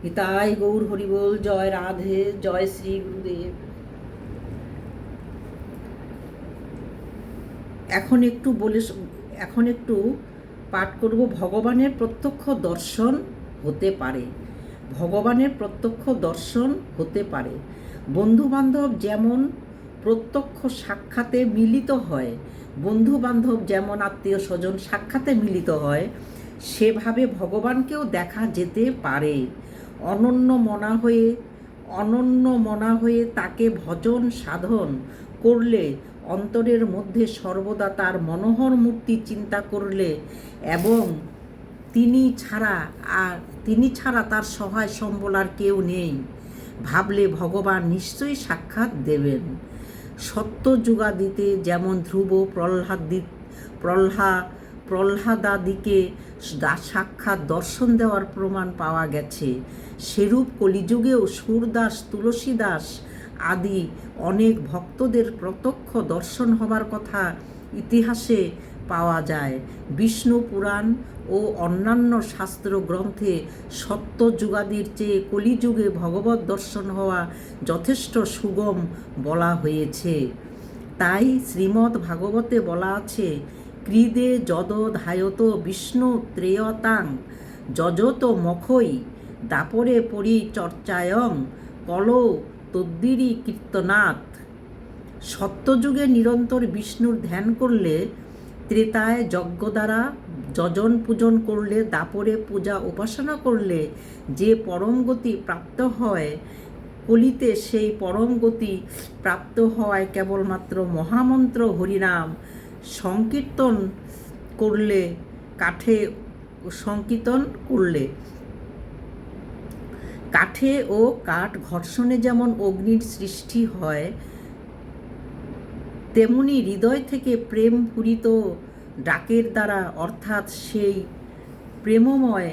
নিতাই গৌর হরিবোল। জয় রাধে, জয় শ্রী গুরুদেব। এখন একটু পাঠ করব। ভগবানের প্রত্যক্ষ দর্শন হতে পারে। ভগবানের প্রত্যক্ষ দর্শন হতে পারে। বন্ধু বান্ধব যেমন প্রত্যক্ষ সাক্ষাতে মিলিত হয়, বন্ধু বান্ধব যেমন আত্মীয় স্বজন সাক্ষাতে মিলিত হয়, সেভাবে ভগবানকেও দেখা যেতে পারে। অনন্য মনা হয়ে তাকে ভজন সাধন করলে, অন্তরের মধ্যে সর্বদা তার মনোহর মূর্তি চিন্তা করলে এবং তিনি ছাড়া তার সহায় সম্বল আর কেউ নেই ভাবলে ভগবান নিশ্চয়ই সাক্ষাৎ দেবেন। সত্য যুগাদিতে যেমন ধ্রুব প্রহ্লাদাদিকে সাক্ষাৎ দর্শন দেওয়ার প্রমাণ পাওয়া গেছে, সেরূপ কলিযুগেও সুরদাস, তুলসীদাস আদি অনেক ভক্তদের প্রত্যক্ষ দর্শন হবার কথা ইতিহাসে পাওয়া যায়। বিষ্ণু পুরাণ ও অন্যান্য শাস্ত্র গ্রন্থে সত্য যুগাদির চেয়ে কলিযুগে ভগবত দর্শন হওয়া যথেষ্ট সুগম বলা হয়েছে। তাই শ্রীমদ্ ভাগবতে বলা আছে, ক্রীদে যদ ধায়ত বিষ্ণু ত্রেয়তাং যজত মখৈ দাপরে পরিচর্চায়ং কলৌ তদ্দিরি কীর্তনাথ। সত্যযুগে নিরন্তর বিষ্ণুর ধ্যান করলে, ত্রেতায় যজ্ঞ দ্বারা যজন পূজন করলে, দাপরে পূজা উপাসনা করলে যে পরম গতি প্রাপ্ত হয়, কলিতে সেই পরম গতি প্রাপ্ত হওয়ায় কেবলমাত্র মহামন্ত্র হরিনাম সংকীর্তন করলে কাঠে ও কাঠ ঘর্ষণে যেমন অগ্নির সৃষ্টি হয়, তেমনি হৃদয় থেকে প্রেম পূরিত ডাকের দ্বারা, অর্থাৎ সেই প্রেমময়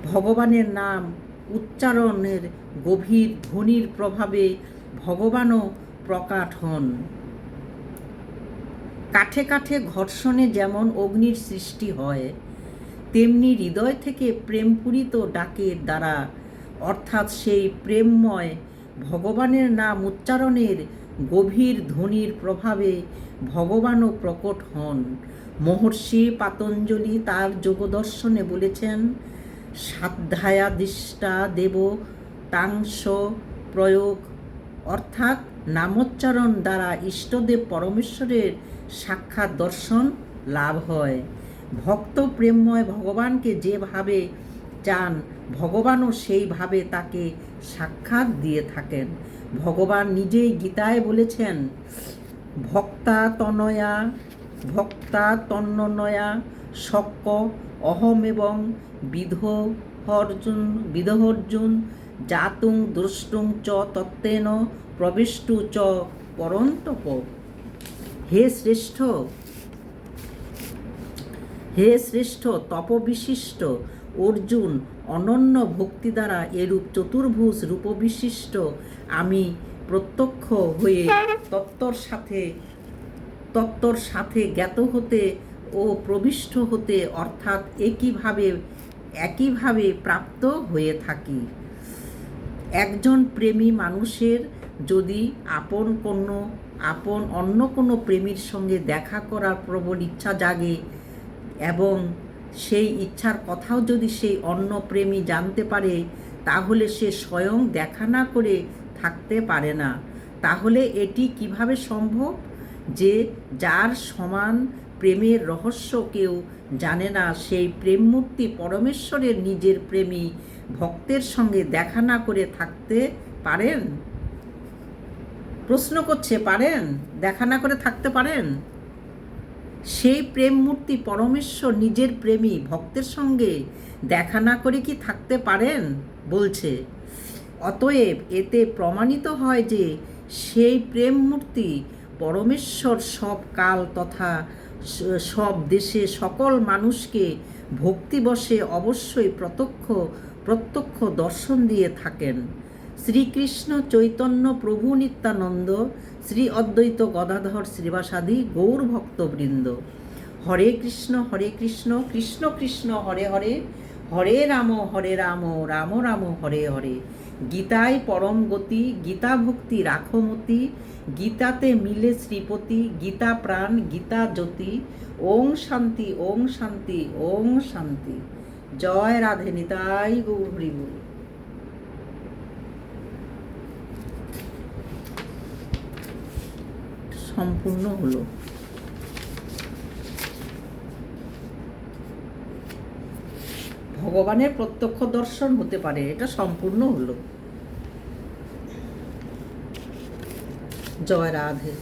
ভগবানের নাম উচ্চারণের গভীর ধ্বনির প্রভাবে ভগবানও প্রকট হন। কাঠে কাঠে ঘর্ষণে যেমন অগ্নির সৃষ্টি হয়, তেমনি হৃদয় থেকে প্রেমপূরিত ডাকের দ্বারা, অর্থাৎ সেই প্রেমময় ভগবানের নাম উচ্চারণের গভীর ধ্বনির প্রভাবে ভগবানও প্রকট হন। মহর্ষি পাতঞ্জলি তার যোগদর্শনে বলেছেন, সাধ্যায়াদিষ্টা দেব তাংশ প্রয়োগ, অর্থাৎ নামোচ্চারণ দ্বারা ইষ্টদেব পরমেশ্বরের সাক্ষাৎ দর্শন লাভ হয়। ভক্ত প্রেমময় ভগবানকে যেভাবে চান, ভগবানও সেইভাবে তাকে সাক্ষাৎ দিয়ে থাকেন। ভগবান নিজেই গীতায় বলেছেন, ভক্তা তন্নয়া শক্য অহম এবং বিদহর্জুন জাতুং দ্রষ্টুং চ তত্ত্বেন প্রবিষ্টু চ পরন্তপ। হে শ্রেষ্ঠ তপবিশিষ্ট অর্জুন, অনন্য ভক্তি দ্বারা এরূপ চতুর্ভুজ রূপবিশিষ্ট আমি প্রত্যক্ষ হয়ে তত্ত্বর সাথে জ্ঞাত হতে ও প্রবিষ্ট হতে, অর্থাৎ একইভাবে প্রাপ্ত হয়ে থাকি। একজন প্রেমী মানুষের যদি অন্য কোনো প্রেমীর সঙ্গে দেখা করার প্রবল ইচ্ছা জাগে এবং সেই ইচ্ছার কথাও যদি সেই অন্য প্রেমী জানতে পারে, তাহলে সে স্বয়ং দেখা না করে থাকতে পারে না। তাহলে এটি কিভাবে সম্ভব যে যার সমান প্রেমের রহস্য কেউ জানে না, সেই প্রেমমূর্তি পরমেশ্বরের নিজের প্রেমী ভক্তের সঙ্গে দেখা না করে থাকতে পারেন? প্রশ্ন করছে, পারেন? দেখা না করে থাকতে পারেন? সেই প্রেম মূর্তি পরমেশ্বর নিজের প্রেমী ভক্তের সঙ্গে দেখা না করে কি থাকতে পারেন? বলছে, অতএব এতে প্রমাণিত হয় যে সেই প্রেম মূর্তি পরমেশ্বর সব কাল তথা সব দেশে সকল মানুষকে ভক্তিবশে অবশ্যই প্রত্যক্ষ দর্শন দিয়ে থাকেন। শ্রীকৃষ্ণ চৈতন্য প্রভু নিত্যানন্দ, শ্রী অদ্বৈত গদাধর শ্রীবাসাদি গৌর ভক্তবৃন্দ। হরে কৃষ্ণ কৃষ্ণ কৃষ্ণ হরে হরে, হরে রাম রাম রাম হরে হরে, গীতায় পরম গতি, গীতা ভক্তি রাখমতি, গীতাতে মিলে শ্রীপতি, গীতা প্রাণ গীতা জ্যোতি, ওং শান্তি ওং শান্তি ওং শান্তি। জয় রাধে, নিতাই গৌর হরি বল। সম্পূর্ণ হলো। ভগবানের প্রত্যক্ষ দর্শন হতে পারে, এটা সম্পূর্ণ হলো। জয় রাধে।